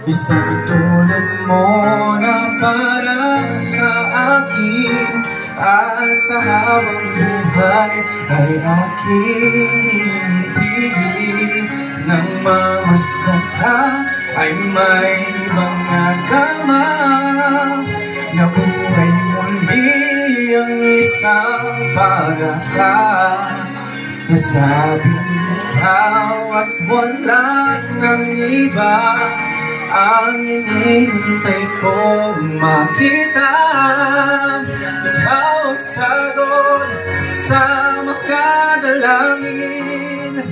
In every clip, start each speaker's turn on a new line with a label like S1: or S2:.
S1: Isang tulad mo na para sa akin, at sa habang buhay ay aking ibigin. Nang mamasdan ka ay may ibang nadama, na buhay muli ang isang pag-asa. Nasabing ikaw at wala nang iba ang inihintay kong makita. Ikaw ang sagot sa mga dalangin,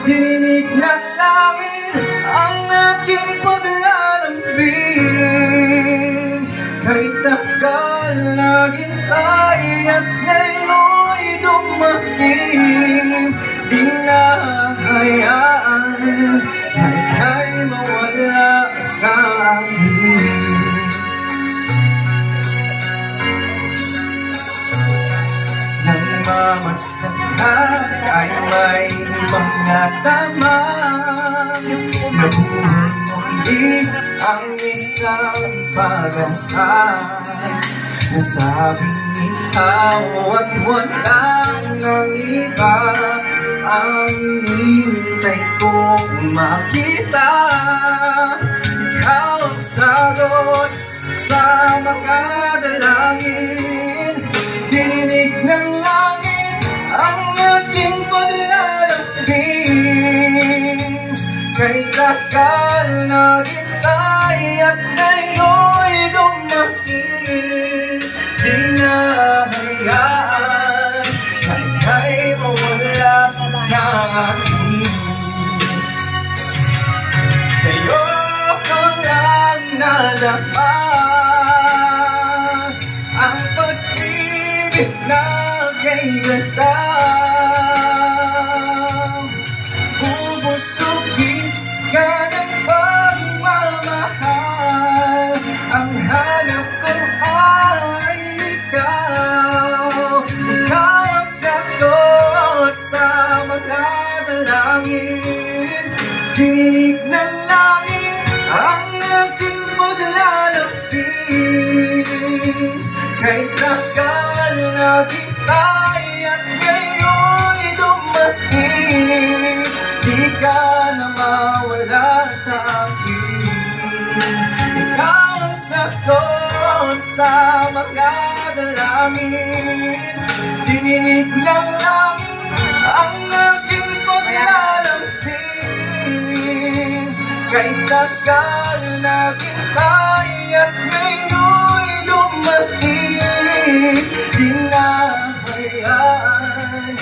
S1: dininig ng langit ang aking paglalambing. Kahit tagal naghintay at ngayon'y dumating, di na hayaan na ika'y mawala sa akin. Nang mamasdan ka ay may ibang natama, na buhay muli ang isang pag-asa. Nasabing ikaw at walang nang iba ang hinihintay kong makita. Ikaw ang sagot sa mga dalangin, dininig ng langit ang ating paglalambing. Kahit tagal naghintay at ngayon'y dumating, di na hayaan na ika'y mawala sa akin. Sa'yo ko lang nalaman ang pag-ibig na kailan lang. Bubusugin ka ng pagmamahal, ang hanap ko ay ikaw. Ikaw ang sagot sa mga dalangin, dinig ng langit ang aking paglalambing. Kahit tagal naghintay at ngayon'y dumating, di ka na mawala sa akin. Ikaw ang sagot sa mga dalangin, dininig ng langit ang aking paglalambing. Kahit tagal naghintay at ngayon'y dumating, di na hayaan